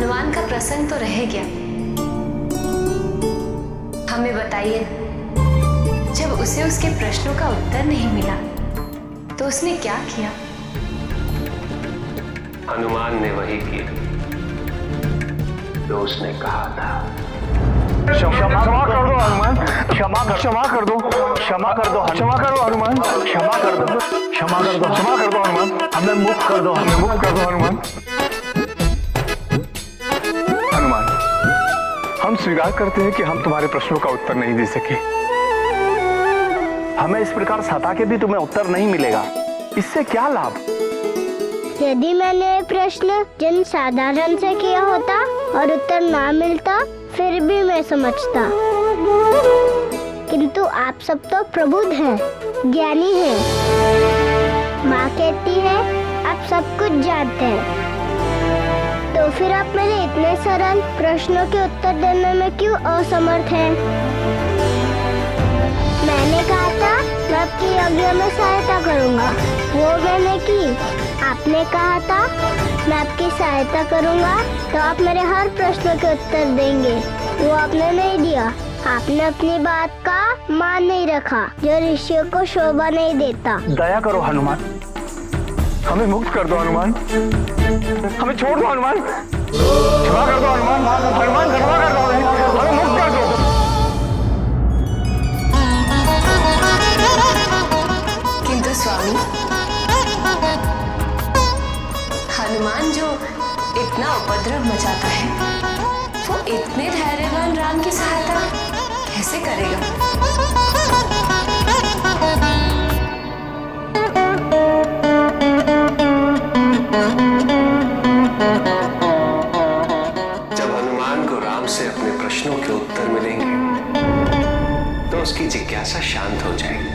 हनुमान का प्रसंग तो रह गया। हमें बताइए, जब उसे उसके प्रश्नों का उत्तर नहीं मिला तो उसने क्या किया? हनुमान ने वही किया जो उसने कहा था। क्षमा कर दो हनुमान, क्षमा कर दो, क्षमा कर दो, क्षमा कर दो हनुमान, क्षमा कर दो, क्षमा कर दो, क्षमा कर दो हनुमान, हमें मुक्त कर दो, हमें मुक्त कर दो हनुमान। हनुमान, हम स्वीकार करते हैं कि हम तुम्हारे प्रश्नों का उत्तर नहीं दे सके। हमें इस प्रकार सता के भी तुम्हें उत्तर नहीं मिलेगा, इससे क्या लाभ? यदि मैंने ये प्रश्न जन साधारण से किया होता और उत्तर ना मिलता, फिर भी मैं समझता। किंतु आप सब तो प्रबुद्ध हैं, ज्ञानी हैं। माँ कहती है आप सब कुछ जानते हैं, तो फिर आप मेरे इतने सरल प्रश्नों के उत्तर देने में क्यों असमर्थ हैं? मैंने कहा था मैं आपकी यज्ञ में सहायता करूँगा, वो मैंने की। आपने कहा था मैं आपकी सहायता करूंगा तो आप मेरे हर प्रश्न के उत्तर देंगे, वो आपने नहीं दिया। आपने अपनी बात का मान नहीं रखा, जो ऋषियों को शोभा नहीं देता। दया करो हनुमान, हमें मुक्त कर दो हनुमान, हमें छोड़ दो हनुमान, क्षमा कर दो हनुमान, हनुमान क्षमा कर दो, हमें मुक्त कर दो। किंतु स्वामी, हनुमान जो इतना उपद्रव मचाता है, वो इतने धैर्यवान राम की सहायता कैसे करेगा? जब हनुमान को राम से अपने प्रश्नों के उत्तर मिलेंगे तो उसकी जिज्ञासा शांत हो जाएगी,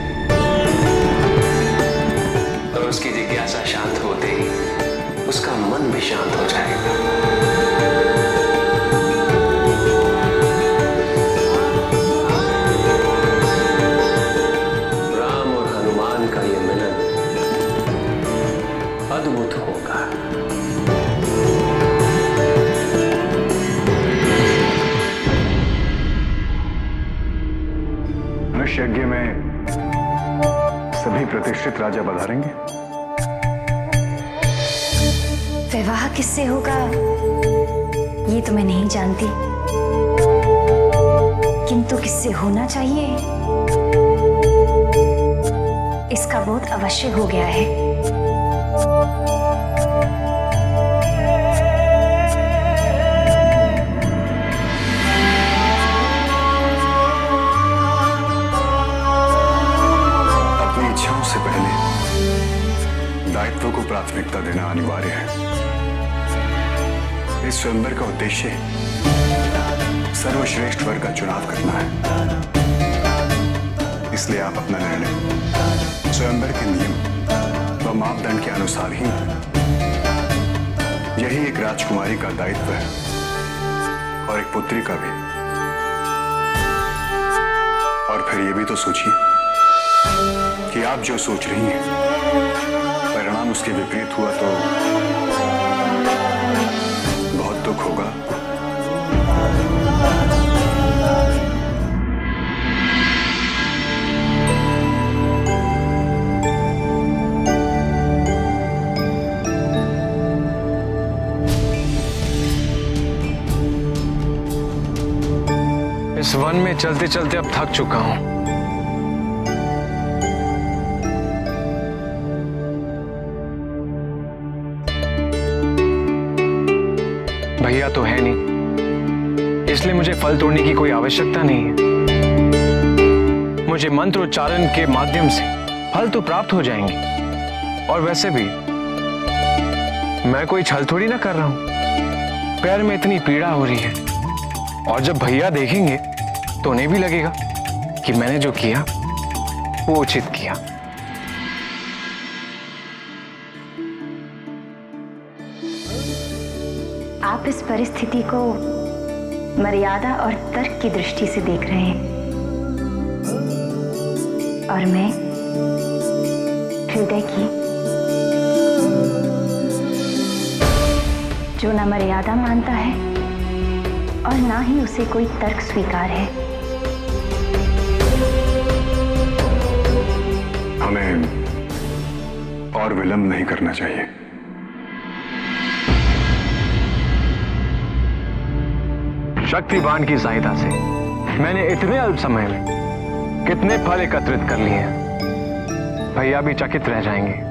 और उसकी जिज्ञासा शांत होते ही उसका मन भी शांत हो जाएगा। राम और हनुमान का यह मिलन अद्भुत होगा। धनुष यज्ञ में सभी प्रतिष्ठित राजा पधारेंगे। विवाह किससे होगा ये तो मैं नहीं जानती, किंतु किससे होना चाहिए इसका बोध अवश्य हो गया है। अपनी इच्छाओं से पहले दायित्वों को प्राथमिकता देना अनिवार्य है। इस स्वयंवर का उद्देश्य सर्वश्रेष्ठ वर का चुनाव करना है, इसलिए आप अपना निर्णय स्वयंवर के नियम व मापदंड के अनुसार ही। यही एक राजकुमारी का दायित्व है और एक पुत्री का भी। और फिर ये भी तो सोचिए कि आप जो सोच रही हैं परिणाम उसके विपरीत हुआ तो बहुत दुख होगा। इस वन में चलते चलते अब थक चुका हूं। भैया तो है नहीं, इसलिए मुझे फल तोड़ने की कोई आवश्यकता नहीं है। मुझे मंत्र उच्चारण के माध्यम से फल तो प्राप्त हो जाएंगे। और वैसे भी मैं कोई छल थोड़ी ना कर रहा हूं। पैर में इतनी पीड़ा हो रही है, और जब भैया देखेंगे तो उन्हें भी लगेगा कि मैंने जो किया वो उचित किया। आप इस परिस्थिति को मर्यादा और तर्क की दृष्टि से देख रहे हैं, और मैं हृदय की। जो न मर्यादा मानता है और ना ही उसे कोई तर्क स्वीकार है। हमें और विलंब नहीं करना चाहिए। शक्तिवान की सहायता से मैंने इतने अल्प समय में कितने फल एकत्रित कर लिए हैं, भैया भी चकित रह जाएंगे।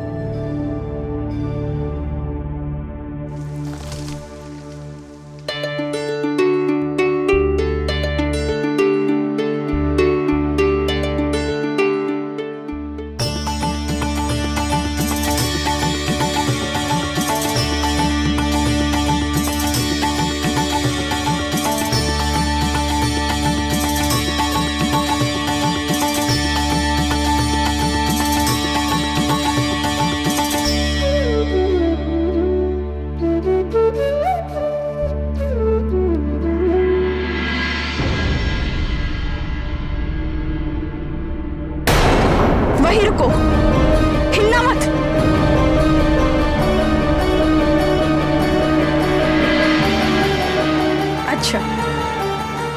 वहीं रुको, हिलना मत। अच्छा,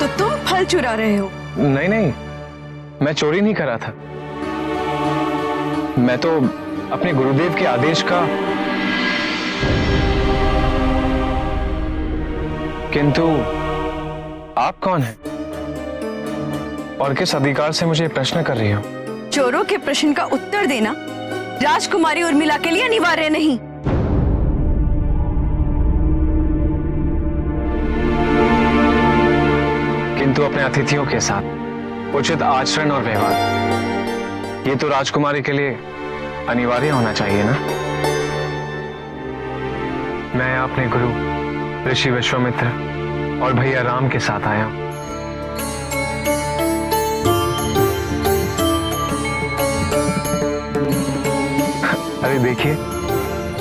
तो तुम फल चुरा रहे हो? नहीं नहीं, मैं चोरी नहीं कर रहा था। मैं तो अपने गुरुदेव के आदेश का। किंतु आप कौन हैं और किस अधिकार से मुझे प्रश्न कर रही हो? चोरों के प्रश्न का उत्तर देना राजकुमारी उर्मिला के लिए अनिवार्य नहीं। किंतु अपने अतिथियों के साथ उचित आचरण और व्यवहार, ये तो राजकुमारी के लिए अनिवार्य होना चाहिए ना। मैं अपने गुरु ऋषि विश्वामित्र और भैया राम के साथ आया हूं। अरे देखिए,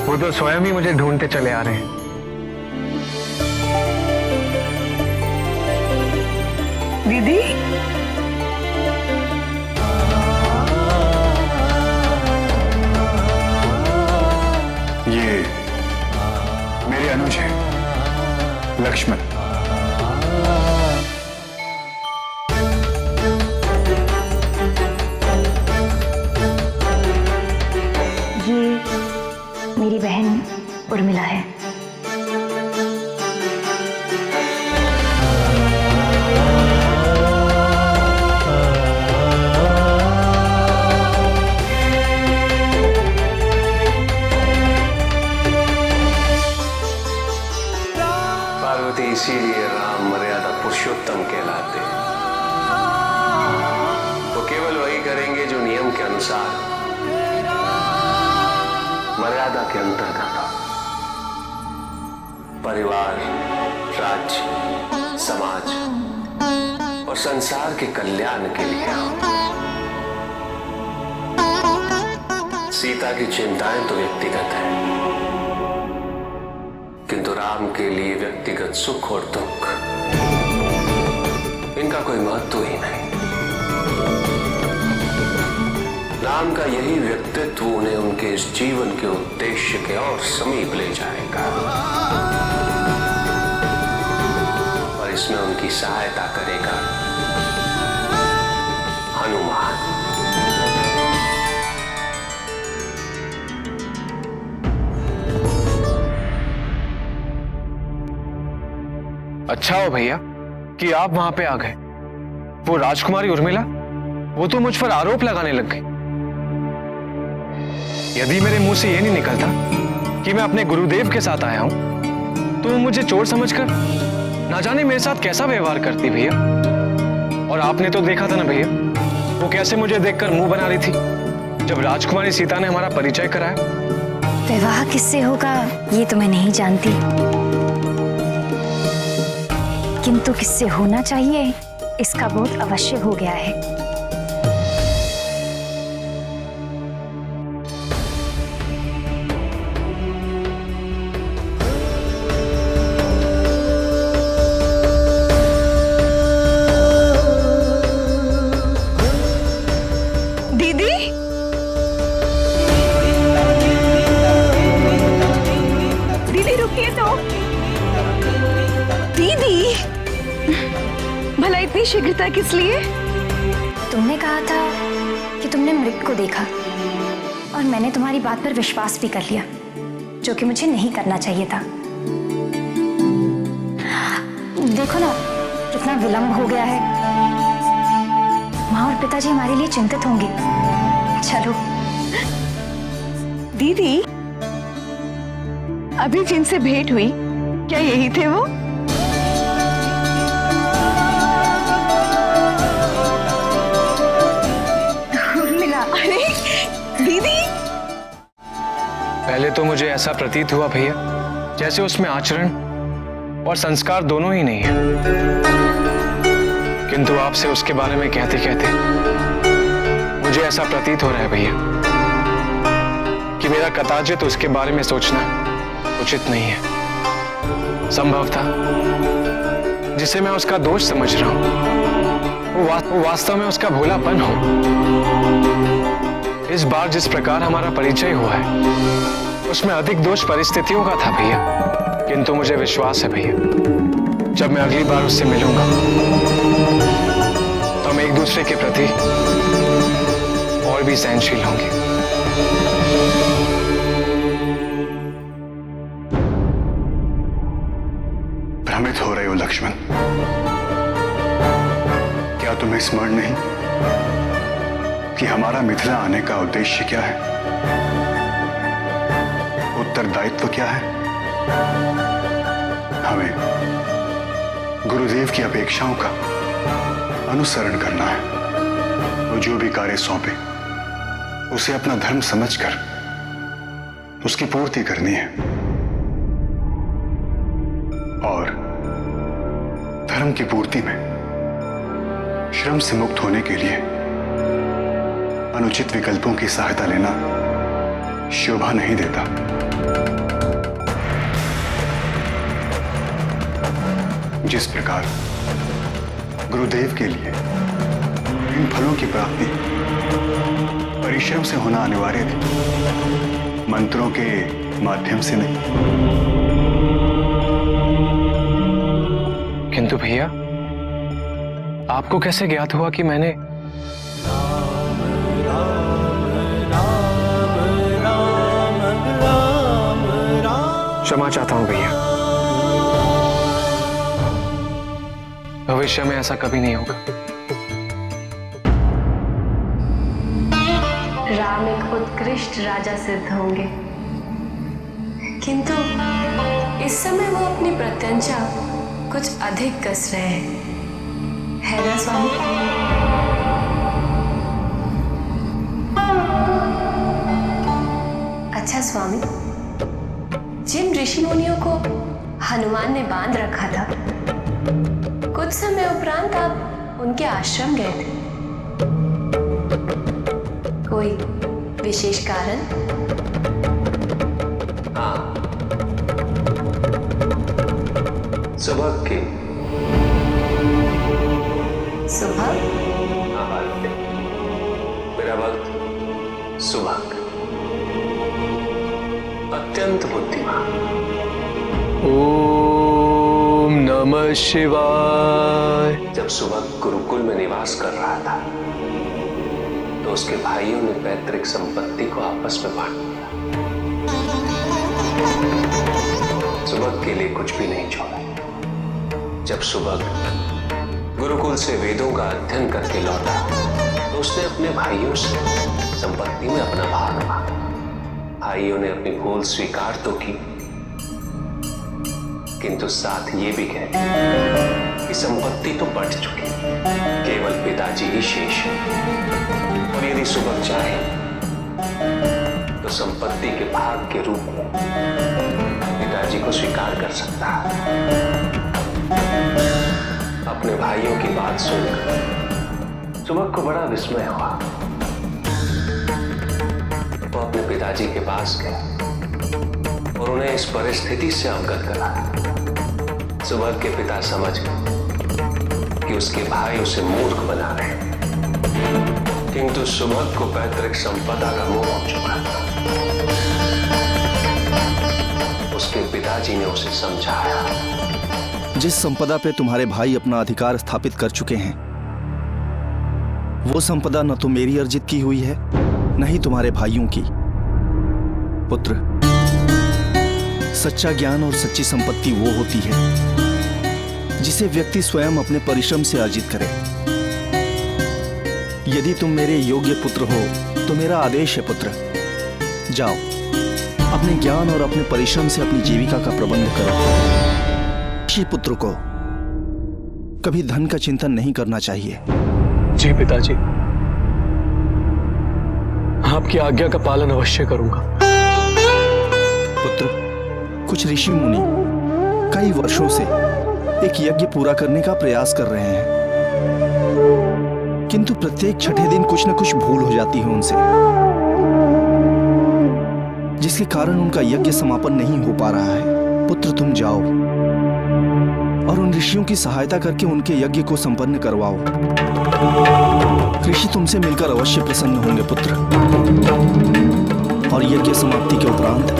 वो तो स्वयं ही मुझे ढूंढते चले आ रहे हैं। दीदी, ये मेरे अनुज हैं, लक्ष्मण। मेरी बहन उर्मिला है। पार्वती, इसीलिए राम मर्यादा पुरुषोत्तम कहलाते हैं। वो केवल वही करेंगे जो नियम के अनुसार, मर्यादा के अंतर्गत परिवार, राज्य, समाज और संसार के कल्याण के लिए। सीता की चिंताएं तो व्यक्तिगत है, किंतु राम के लिए व्यक्तिगत सुख और दुख, इनका कोई महत्व ही नहीं। राम का यही व्यक्तित्व उन्हें उनके इस जीवन के उद्देश्य के और समीप ले जाएगा और इसमें उनकी सहायता करेगा हनुमान। अच्छा हो भैया कि आप वहां पे आ गए। वो राजकुमारी उर्मिला, वो तो मुझ पर आरोप लगाने लग गई। यदि मेरे मुंह से यह नहीं निकलता कि मैं अपने गुरुदेव के साथ आया हूं, तो वो मुझे चोर समझकर ना जाने मेरे साथ कैसा व्यवहार करती भैया। और आपने तो देखा था ना भैया, वो कैसे मुझे देखकर मुंह बना रही थी जब राजकुमारी सीता ने हमारा परिचय कराया। विवाह किससे होगा ये तो मैं नहीं जानती, किंतु किससे होना चाहिए इसका बोध अवश्य हो गया है। दीदी रुकिए तो। शीघ्रता किस लिए? तुमने कहा था कि तुमने मृग को देखा और मैंने तुम्हारी बात पर विश्वास भी कर लिया, जो कि मुझे नहीं करना चाहिए था। देखो ना कितना विलंब हो गया है। माँ और पिताजी हमारे लिए चिंतित होंगे। चलो। दीदी, अभी जिनसे भेंट हुई क्या यही थे वो? मिला? अरे दीदी, पहले तो मुझे ऐसा प्रतीत हुआ भैया जैसे उसमें आचरण और संस्कार दोनों ही नहीं है, किंतु आपसे उसके बारे में कहते कहते मुझे ऐसा प्रतीत हो रहा है भैया कि मेरा कदाचित उसके बारे में सोचना उचित नहीं है। संभवतः जिसे मैं उसका दोष समझ रहा हूं वो वास्तव में उसका भोलापन हो। इस बार जिस प्रकार हमारा परिचय हुआ है उसमें अधिक दोष परिस्थितियों का था भैया, किंतु मुझे विश्वास है भैया जब मैं अगली बार उससे मिलूंगा तो हम एक दूसरे के प्रति और भी सहनशील होंगे। भ्रमित हो रहे हो लक्ष्मण? क्या तुम्हें स्मरण नहीं कि हमारा मिथिला आने का उद्देश्य क्या है, उत्तरदायित्व क्या है? हमें गुरुदेव की अपेक्षाओं का अनुसरण करना है। वो जो भी कार्य सौंपे उसे अपना धर्म समझकर उसकी पूर्ति करनी है, और धर्म की पूर्ति में श्रम से मुक्त होने के लिए अनुचित विकल्पों की सहायता लेना शोभा नहीं देता। जिस प्रकार गुरुदेव के लिए इन फलों की प्राप्ति परिश्रम से होना अनिवार्य थी, मंत्रों के माध्यम से नहीं। किंतु भैया आपको कैसे ज्ञात हुआ कि मैंने क्षमा चाहता हूं भैया, भविष्य में ऐसा कभी नहीं होगा। राम एक उत्कृष्ट राजा सिद्ध होंगे, किंतु इस समय वो अपनी प्रत्यंचा कुछ अधिक कस रहे हैं, है ना स्वामी? अच्छा स्वामी, जिन ऋषि मुनियों को हनुमान ने बांध रखा था, कुछ समय उपरांत आप उनके आश्रम गए थे। कोई विशेष कारण? हाँ, सुबह की। सुबह? हाँ, मेरा वक्त सुबह का। अत्यंत बुद्धिमान। ओम नमः शिवाय। जब सुबह गुरुकुल में निवास कर रहा था तो उसके भाइयों ने पैतृक संपत्ति को आपस में बांट दिया। सुबह के लिए कुछ भी नहीं छोड़ा। जब सुबह गुरुकुल से वेदों का अध्ययन करके लौटा तो उसने अपने भाइयों से संपत्ति में अपना भाग मांगा। भाइयों ने अपनी भूल स्वीकार तो की, किंतु साथ ये भी कह कि संपत्ति तो बढ़ चुकी, केवल पिताजी ही शेष है, और यदि सुबह चाहे तो संपत्ति के भाग के रूप में पिताजी को स्वीकार कर सकता है। अपने भाइयों की बात सुनकर सुबह को बड़ा विस्मय हुआ। वो अपने पिताजी के पास गया और उन्हें इस परिस्थिति से अवगत करा। सुबह के पिता समझ गए कि उसके भाई उसे मूर्ख बना रहे हैं, किंतु सुबह को पैतृक संपदा का मोह हो चुका था। उसके पिताजी ने उसे समझाया, जिस संपदा पे तुम्हारे भाई अपना अधिकार स्थापित कर चुके हैं, वो संपदा न तो मेरी अर्जित की हुई है, न ही तुम्हारे भाइयों की। पुत्र, सच्चा ज्ञान और सच्ची संपत्ति वो होती है जिसे व्यक्ति स्वयं अपने परिश्रम से अर्जित करे। यदि तुम मेरे योग्य पुत्र हो तो मेरा आदेश है पुत्र, जाओ अपने ज्ञान और अपने परिश्रम से अपनी जीविका का प्रबंध करो। ऋषि पुत्र को कभी धन का चिंतन नहीं करना चाहिए। जी पिताजी, आपकी आज्ञा का पालन अवश्य करूंगा। पुत्र, कुछ ऋषि मुनि कई वर्षों से एक यज्ञ पूरा करने का प्रयास कर रहे हैं, किंतु प्रत्येक छठे दिन कुछ न कुछ भूल हो जाती है उनसे, जिसके कारण उनका यज्ञ समापन नहीं हो पा रहा है। पुत्र, तुम जाओ और उन ऋषियों की सहायता करके उनके यज्ञ को संपन्न करवाओ। ऋषि तुमसे मिलकर अवश्य प्रसन्न होंगे पुत्र, और यज्ञ समाप्ति के उपरांत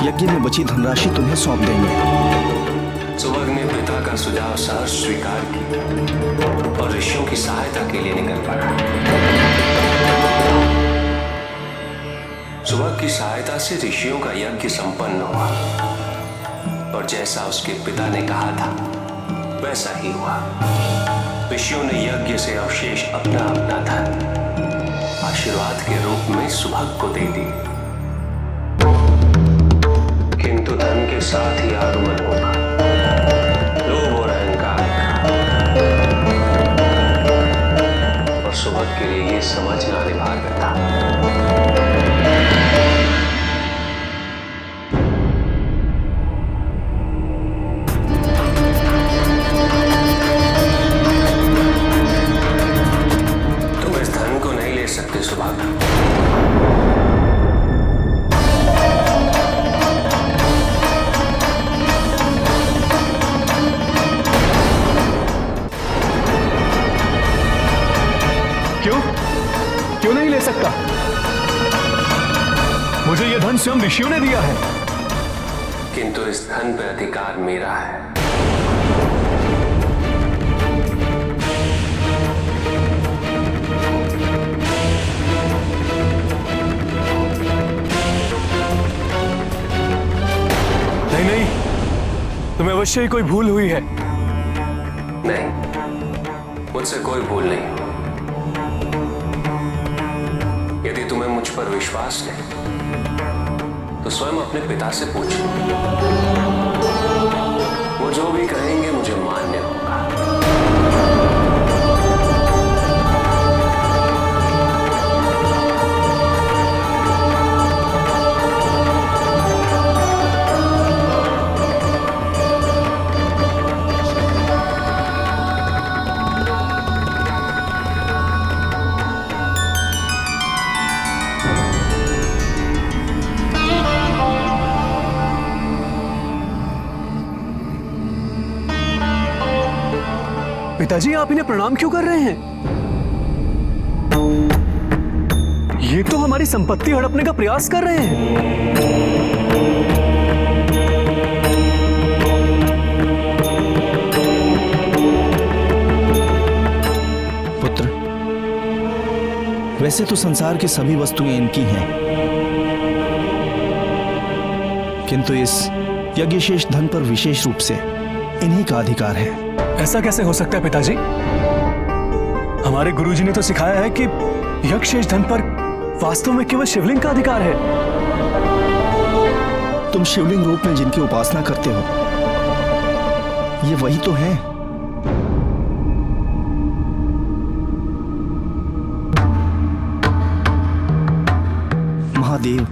यज्ञ में बची धनराशि तुम्हें सौंप देंगे। सुभग ने पिता का सुझाव सहर्ष स्वीकार किया और ऋषियों की सहायता के लिए निकल पड़ा। सुभग की सहायता से ऋषियों का यज्ञ संपन्न हुआ और जैसा उसके पिता ने कहा था वैसा ही हुआ। ऋषियों ने यज्ञ से अवशेष अपना अपना धन आशीर्वाद के रूप में सुभग को दे दी, किंतु धन के साथ ही आगमन होगा लोभ और अहंकार, और सुभग के लिए ये समझना अनिवार्य था। तुम इस धन को नहीं ले सकते सुभग। क्यों नहीं ले सकता? मुझे यह धन स्वयं ऋषियों ने दिया है। किंतु इस धन पर अधिकार मेरा है। नहीं, तुम्हें अवश्य ही कोई भूल हुई है। नहीं, मुझसे कोई भूल नहीं। यदि तुम्हें मुझ पर विश्वास नहीं तो स्वयं अपने पिता से पूछो, वो जो भी कहेंगे मुझे मान्य होगा। पिताजी, आप इन्हें प्रणाम क्यों कर रहे हैं? ये तो हमारी संपत्ति हड़पने का प्रयास कर रहे हैं। पुत्र, वैसे तो संसार की सभी वस्तुएं इनकी हैं, किंतु इस यज्ञशेष धन पर विशेष रूप से इन्हीं का अधिकार है। ऐसा कैसे हो सकता है पिताजी? हमारे गुरुजी ने तो सिखाया है कि यज्ञशेष धन पर वास्तव में केवल शिवलिंग का अधिकार है। तुम शिवलिंग रूप में जिनकी उपासना करते हो, ये वही तो है। महादेव।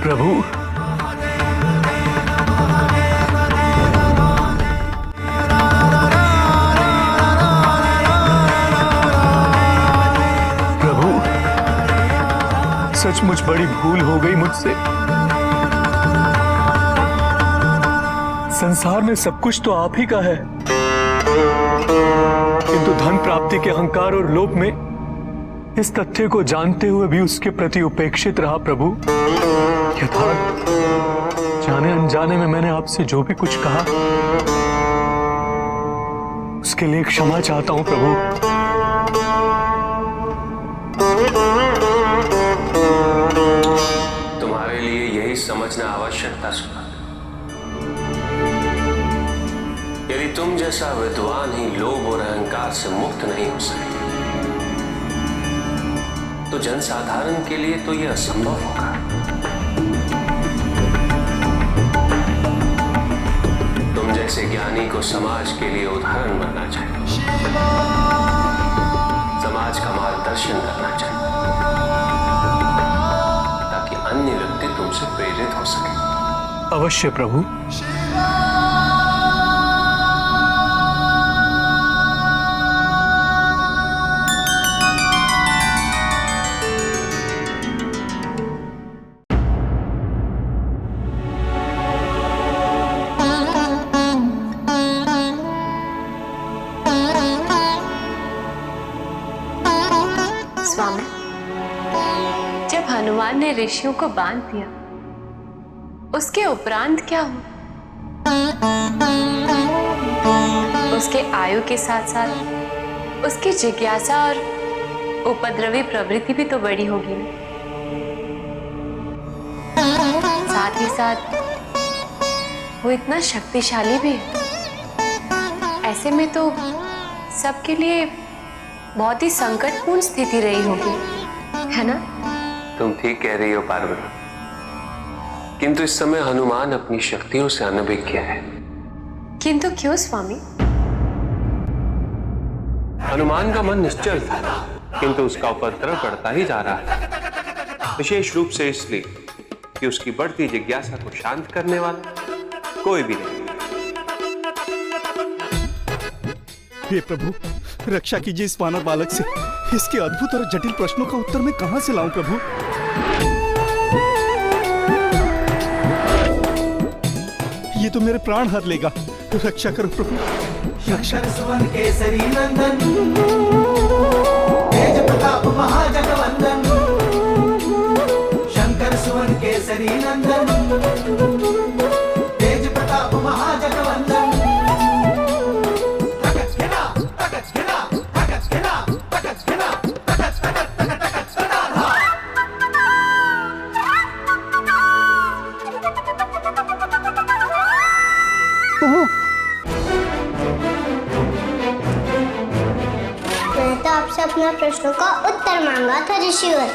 प्रभु, सचमुच बड़ी भूल हो गई मुझसे। संसार में सब कुछ तो आप ही का है, किंतु धन प्राप्ति के अहंकार और लोभ में इस तथ्य को जानते हुए भी उसके प्रति उपेक्षित रहा प्रभु। यथार्थ जाने अनजाने में मैंने आपसे जो भी कुछ कहा उसके लिए क्षमा चाहता हूं प्रभु। तुम्हारे लिए यही समझना आवश्यक था सुमन। यदि तुम जैसा विद्वान ही लोभ और अहंकार से मुक्त नहीं हो सके तो जनसाधारण के लिए तो यह असंभव होगा। तुम जैसे ज्ञानी को समाज के लिए उदाहरण बनना चाहिए, समाज का मार्गदर्शन करना चाहिए ताकि अन्य व्यक्ति तुमसे प्रेरित हो सके। अवश्य प्रभु। स्वामी, जब हनुमान ने ऋषियों को बांध दिया उसके उपरांत क्या हुआ? उसके आयु के साथ साथ उसकी जिज्ञासा और उपद्रवी प्रवृत्ति भी तो बड़ी होगी ना। साथ ही साथ वो इतना शक्तिशाली भी है। ऐसे में तो सबके लिए बहुत ही संकटपूर्ण स्थिति रही होगी, है ना? तुम ठीक कह रही हो पार्वती, किंतु इस समय हनुमान अपनी शक्तियों से अनभिज्ञ है। किंतु क्यों स्वामी? हनुमान का मन निश्चल था, किंतु उसका उपद्रव बढ़ता ही जा रहा है, विशेष रूप से इसलिए कि उसकी बढ़ती जिज्ञासा को शांत करने वाला कोई भी नहीं। हे प्रभु, रक्षा कीजिए इस वानर बालक से। इसके अद्भुत और जटिल प्रश्नों का उत्तर मैं कहां से लाऊं प्रभु? ये तो मेरे प्राण हर लेगा। रक्षा करो प्रभु, रक्षा। सुवन केसरी नंदन, तेज प्रताप महाजगवंदन। शंकर सुवन केसरी नंदन, तेज प्रताप महाजगवंदन। अपना प्रश्नों का उत्तर मांगा था ऋषिवर,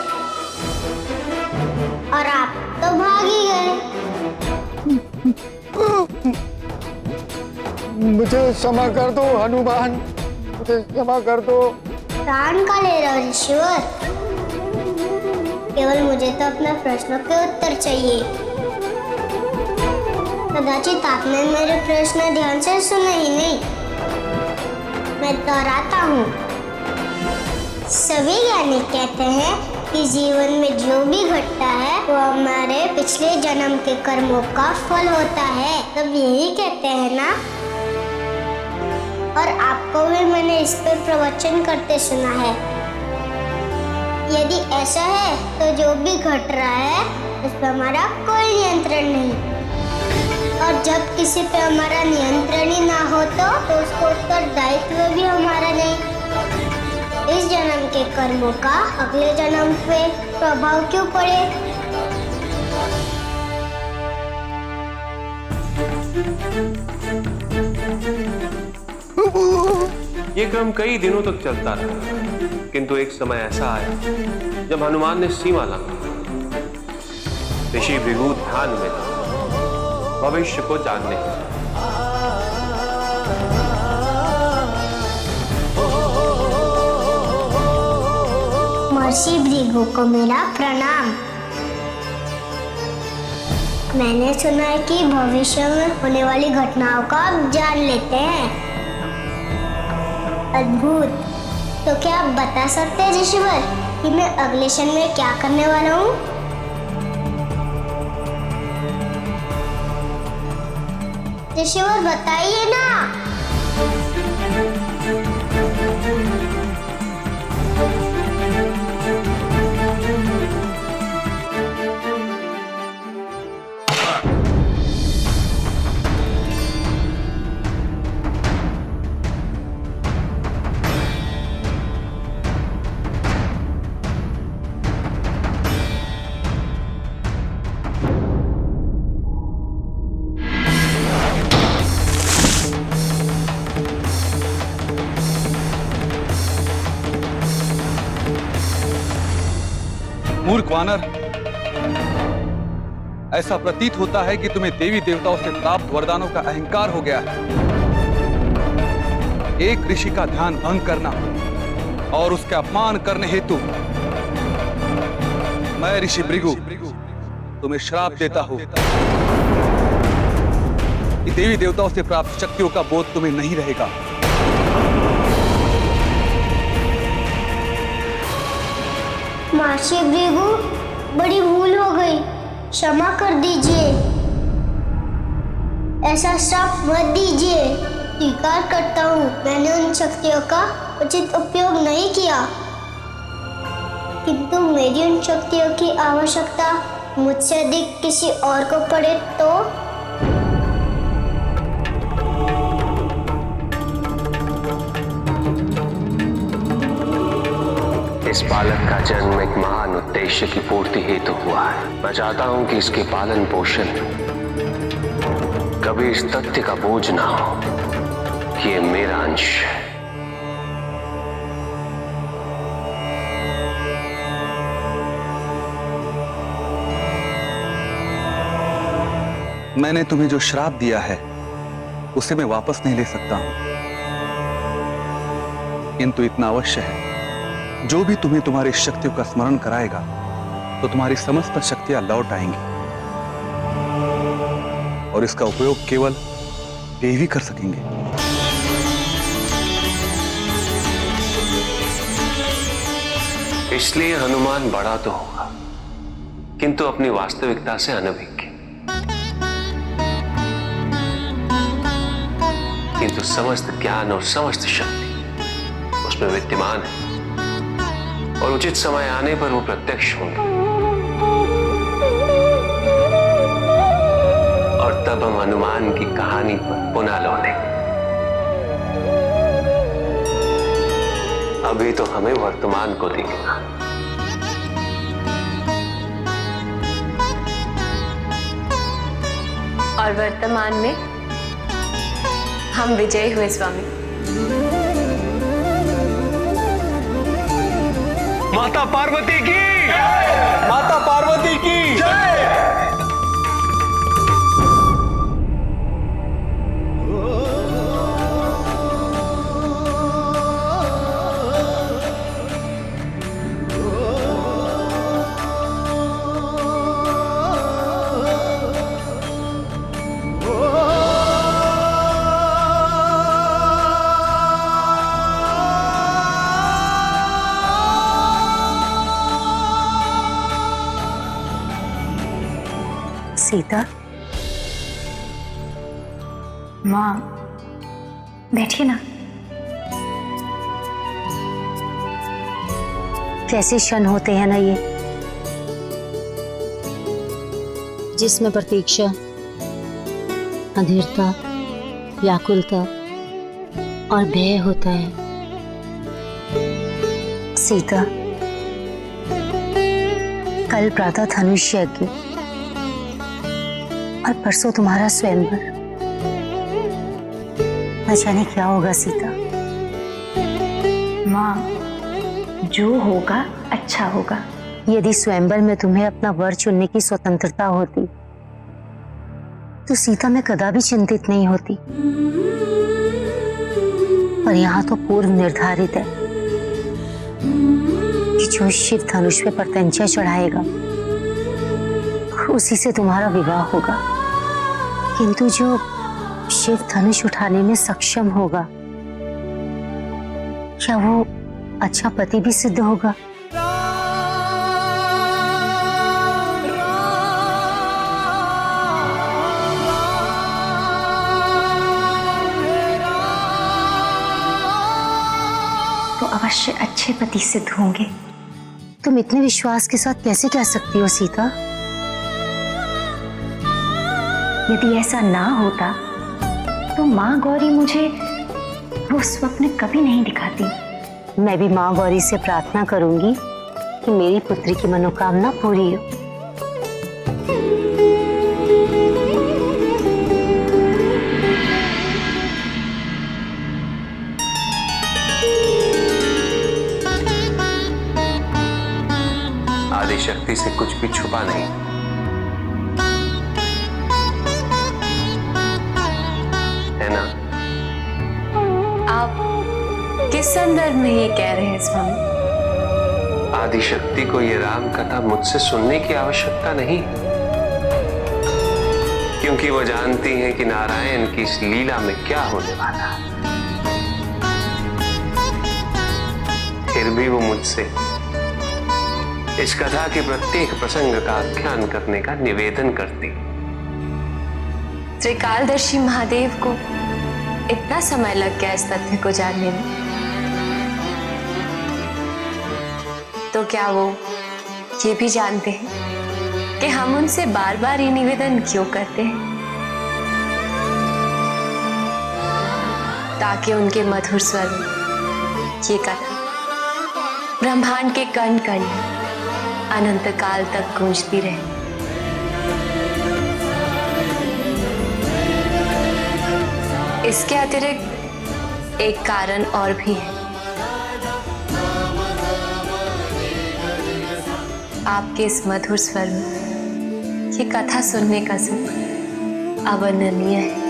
और आप तो भाग ही गए। मुझे क्षमा कर दो हनुमान, मुझे क्षमा कर दो। प्राण का ले रहा ऋषिवर, केवल मुझे तो अपने प्रश्नों के उत्तर चाहिए। कदाचित आपने मेरे प्रश्न ध्यान से सुने ही नहीं। मैं दोहराता हूँ। सभी ज्ञानी कहते हैं कि जीवन में जो भी घटता है वो हमारे पिछले जन्म के कर्मों का फल होता है। तब यही कहते हैं ना? और आपको भी मैंने इस पर प्रवचन करते सुना है। यदि ऐसा है तो जो भी घट रहा है उस पर हमारा कोई नियंत्रण नहीं, और जब किसी पे हमारा नियंत्रण ही ना हो तो उसको उत्तरदायित्व भी हमारा नहीं। इस जन्म के कर्मों का अगले जन्म पे प्रभाव क्यों पड़े? ये क्रम कई दिनों तक चलता रहा, किंतु एक समय ऐसा आया जब हनुमान ने सीमा लांघी। ऋषि भृगु ध्यान में भविष्य को जानने के। महर्षि भृगु को मेरा प्रणाम। मैंने सुना है कि भविष्य में होने वाली घटनाओं का आप जान लेते हैं। अद्भुत। तो क्या आप बता सकते हैं ऋषिवर कि मैं अगले क्षण में क्या करने वाला हूँ? ऋषिवर बताइए ना। वानर, ऐसा प्रतीत होता है कि तुम्हें देवी देवताओं से प्राप्त वरदानों का अहंकार हो गया है। एक ऋषि का ध्यान भंग करना और उसके अपमान करने हेतु मैं ऋषि भृगु तुम्हें श्राप देता हूं कि देवी देवताओं से प्राप्त शक्तियों का बोध तुम्हें नहीं रहेगा। महर्षि भृगु, बड़ी भूल हो गई, क्षमा कर दीजिए। ऐसा श्राप मत दीजिए। स्वीकार करता हूँ, मैंने उन शक्तियों का उचित उपयोग नहीं किया, किंतु मेरी उन शक्तियों की आवश्यकता मुझसे अधिक किसी और को पड़े तो? इस बालक का जन्म एक महान उद्देश्य की पूर्ति हेतु हुआ है। मैं चाहता हूं कि इसके पालन पोषण कभी इस तथ्य का बोझ ना हो कि ये मेरा अंश है। मैंने तुम्हें जो श्राप दिया है उसे मैं वापस नहीं ले सकता हूं, किंतु इतना अवश्य है, जो भी तुम्हें तुम्हारी शक्तियों का स्मरण कराएगा तो तुम्हारी समस्त शक्तियां लौट आएंगी और इसका उपयोग केवल देवी कर सकेंगे। इसलिए हनुमान बड़ा तो होगा, किंतु अपनी वास्तविकता से अनभिज्ञ, किंतु समस्त ज्ञान और समस्त शक्ति उसमें विद्यमान है और उचित समय आने पर वो प्रत्यक्ष होंगे और तब हम हनुमान की कहानी पर पुनः लौटेंगे। अभी तो हमें वर्तमान को देखना। और वर्तमान में हम विजयी हुए स्वामी। माता पार्वती की, माता पार्वती की जय। सीता, माँ बैठिए ना। कैसे क्षण होते हैं ना ये, जिसमें प्रतीक्षा, अधीरता, व्याकुलता और भय होता है। सीता, कल प्रातः धनुष यज्ञ और परसों तुम्हारा स्वयंवर। न जाने क्या होगा सीता। माँ, जो होगा अच्छा होगा। यदि स्वयंवर में तुम्हें अपना वर चुनने की स्वतंत्रता होती तो सीता मैं कदापि चिंतित नहीं होती, पर यहाँ तो पूर्व निर्धारित है कि जो शिव धनुष पे प्रत्यंचा चढ़ाएगा उसी से तुम्हारा विवाह होगा, किंतु जो शिव धनुष उठाने में सक्षम होगा क्या वो अच्छा पति भी सिद्ध होगा? तो अवश्य अच्छे पति सिद्ध होंगे। तुम इतने विश्वास के साथ कैसे कह सकती हो सीता? यदि ऐसा ना होता तो माँ गौरी मुझे वो स्वप्न कभी नहीं दिखाती। मैं भी माँ गौरी से प्रार्थना करूंगी कि मेरी पुत्री की मनोकामना पूरी हो। आदिशक्ति शक्ति से कुछ भी छुपा नहीं। है ना? आप किस संदर्भ में ये कह रहे हैं स्वामी? आदिशक्ति को ये राम कथा मुझसे सुनने की आवश्यकता नहीं, क्योंकि वो जानती हैं कि नारायण की इस लीला में क्या होने वाला है। फिर भी वो मुझसे इस कथा के प्रत्येक प्रसंग का आख्यान करने का निवेदन करती। त्रिकालदर्शी महादेव को इतना समय लग गया इस तथ्य को जानने में, तो क्या वो ये भी जानते हैं कि हम उनसे बार बार ये निवेदन क्यों करते हैं? ताकि उनके मधुर स्वर में ये कथा ब्रह्मांड के कण कण अनंत काल तक गूंजती रहे। इसके अतिरिक्त एक कारण और भी है। आपके इस मधुर स्वर में ये कथा सुनने का सुख अवर्णनीय है।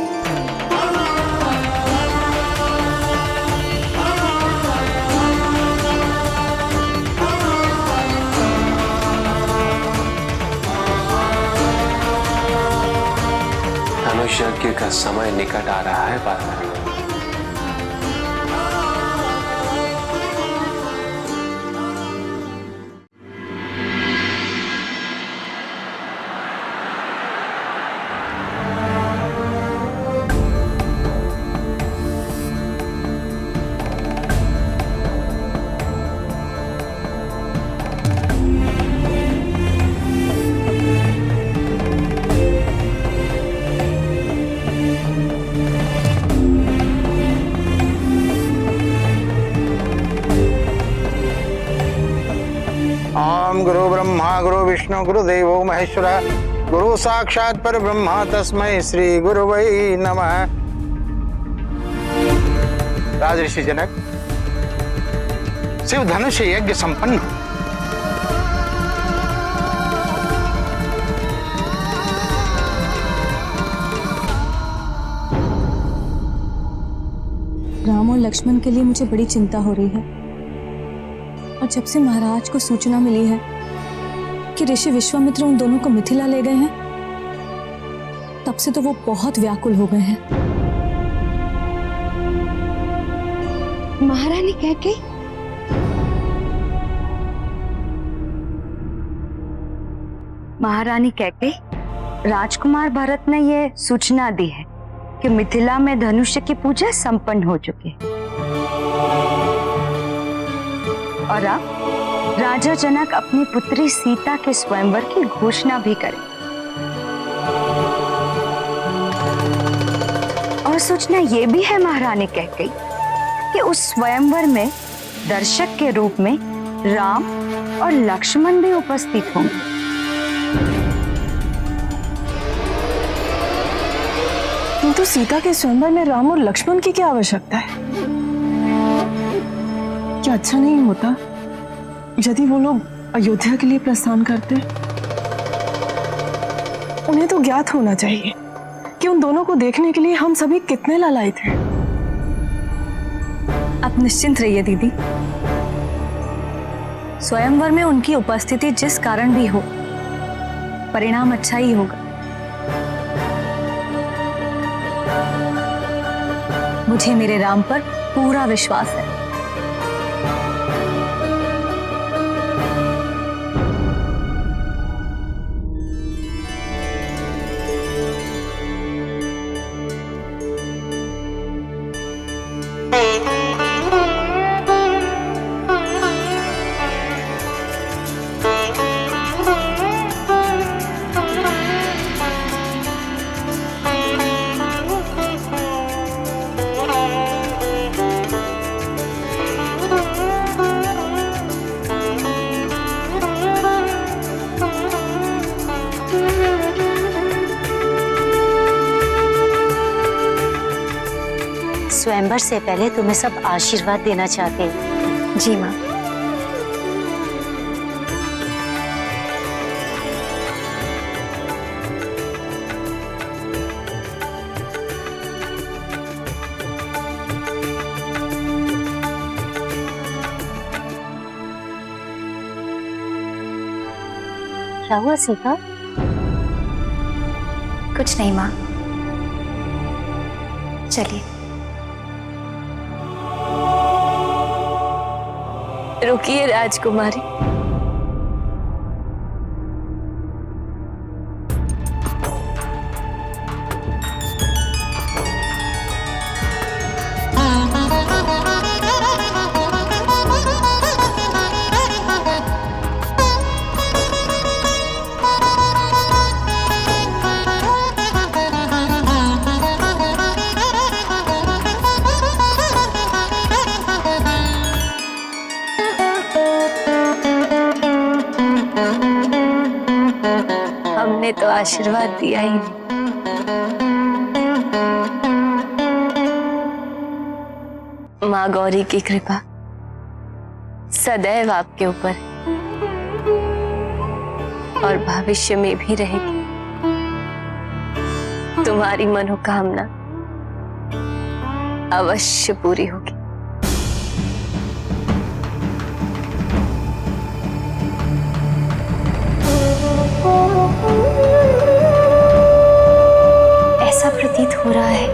धनुष यज्ञ का समय निकट आ रहा है पार्वती। ओम गुरु ब्रह्मा गुरु विष्णु गुरु देवो महेश्वर गुरु साक्षात पर ब्रह्मा तस्मै श्री गुरुवै नमः। राजऋषि जनक, शिव धनुष यज्ञ संपन्न हो। राम और लक्ष्मण के लिए मुझे बड़ी चिंता हो रही है, और जब से महाराज को सूचना मिली है कि ऋषि विश्वामित्र उन दोनों को मिथिला ले गए हैं, तब से तो वो बहुत व्याकुल हो गए हैं। महारानी कैकेयी? महारानी कैकेयी, राजकुमार भरत ने ये सूचना दी है कि मिथिला में धनुष्य की पूजा संपन्न हो चुकी है, और अब राजा जनक अपनी पुत्री सीता के स्वयंवर की घोषणा भी करें। और सूचना ये भी है महारानी कैकेयी कि उस स्वयंवर में दर्शक के रूप में राम और लक्ष्मण भी उपस्थित होंगे। किंतु सीता के स्वयंवर में राम और लक्ष्मण की क्या आवश्यकता है? क्या अच्छा नहीं होता यदि वो लोग अयोध्या के लिए प्रस्थान करते? उन्हें तो ज्ञात होना चाहिए कि उन दोनों को देखने के लिए हम सभी कितने लालायित हैं। आप निश्चिंत रहिए दीदी, स्वयंवर में उनकी उपस्थिति जिस कारण भी हो, परिणाम अच्छा ही होगा। मुझे मेरे राम पर पूरा विश्वास है। स्वयंवर से पहले तुम्हें सब आशीर्वाद देना चाहते हैं। जी माँ। क्या हुआ सीता? कुछ नहीं माँ, चलिए। रुकिए राजकुमारी, हमने तो आशीर्वाद दिया ही नहीं। माँ गौरी की कृपा सदैव आपके ऊपर और भविष्य में भी रहेगी। तुम्हारी मनोकामना अवश्य पूरी होगी। ऐसा प्रतीत हो रहा है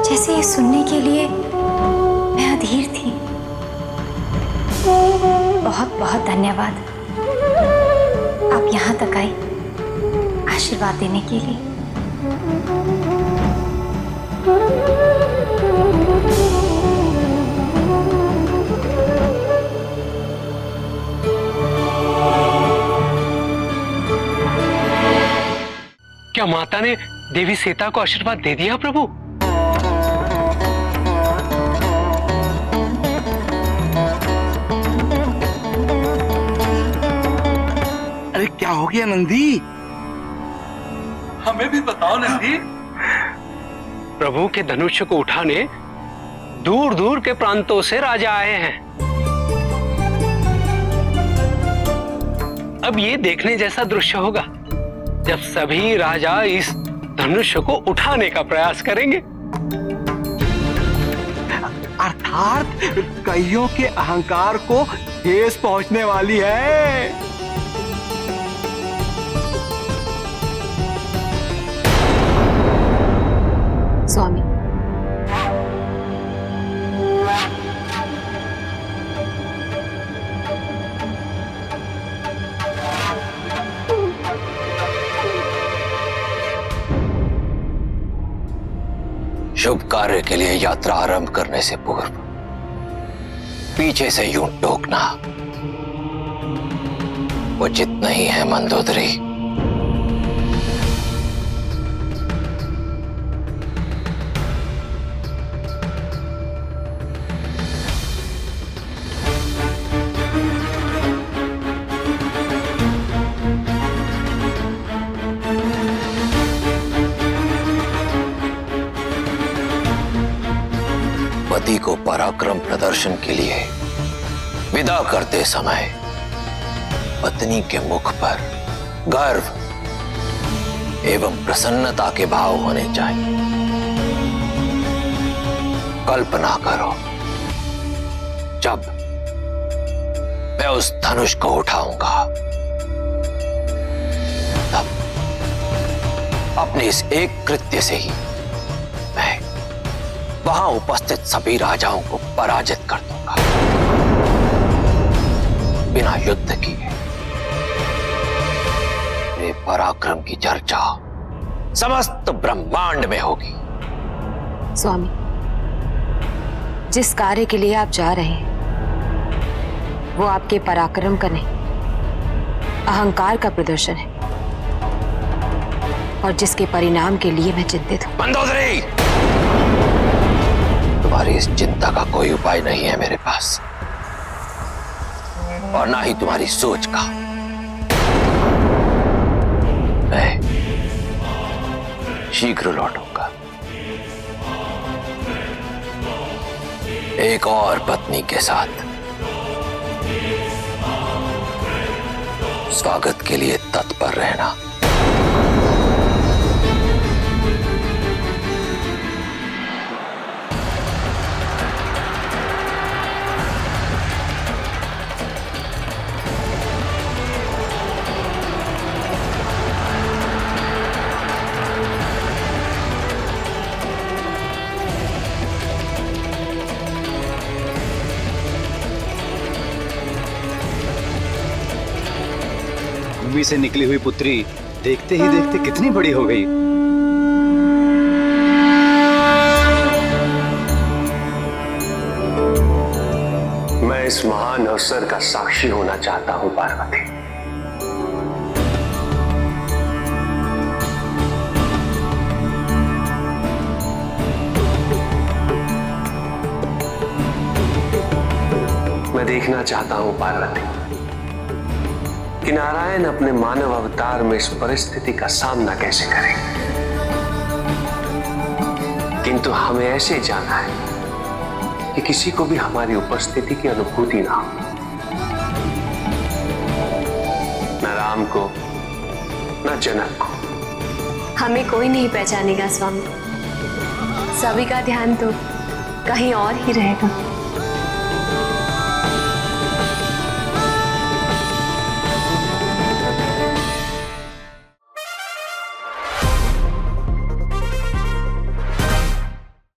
जैसे ये सुनने के लिए मैं अधीर थी। बहुत बहुत धन्यवाद, आप यहाँ तक आई आशीर्वाद देने के लिए। क्या माता ने देवी सीता को आशीर्वाद दे दिया प्रभु? अरे क्या हो गया नंदी? हमें भी बताओ नंदी। प्रभु के धनुष को उठाने दूर दूर के प्रांतों से राजा आए हैं। अब ये देखने जैसा दृश्य होगा जब सभी राजा इस धनुष को उठाने का प्रयास करेंगे। अर्थात कईयों के अहंकार को ठेस पहुंचने वाली है। स्वामी, शुभ कार्य के लिए यात्रा आरंभ करने से पूर्व पीछे से यूं टोकना उचित नहीं है मंदोदरी। पति को पराक्रम प्रदर्शन के लिए विदा करते समय पत्नी के मुख पर गर्व एवं प्रसन्नता के भाव होने चाहिए। कल्पना करो जब मैं उस धनुष को उठाऊंगा तब अपने इस एक कृत्य से ही मैं वहां उपस्थित सभी राजाओं को पराजित कर दूंगा, बिना युद्ध किए। मेरे पराक्रम की चर्चा समस्त ब्रह्मांड में होगी। स्वामी, जिस कार्य के लिए आप जा रहे हैं वो आपके पराक्रम का नहीं, अहंकार का प्रदर्शन है और जिसके परिणाम के लिए मैं चिंतित हूं। मंदोदरी, तुम्हारी इस चिंता का कोई उपाय नहीं है मेरे पास और ना ही तुम्हारी सोच का। मैं शीघ्र लौटूंगा एक और पत्नी के साथ। स्वागत के लिए तत्पर रहना। गर्भी से निकली हुई पुत्री देखते ही देखते कितनी बड़ी हो गई। मैं इस महान अवसर का साक्षी होना चाहता हूं पार्वती। मैं देखना चाहता हूं पार्वती कि नारायण अपने मानव अवतार में इस परिस्थिति का सामना कैसे करें। किंतु हमें ऐसे जाना है कि किसी को भी हमारी उपस्थिति की अनुभूति ना हो, न राम को न जनक को। हमें कोई नहीं पहचानेगा स्वामी, सभी का ध्यान तो कहीं और ही रहेगा।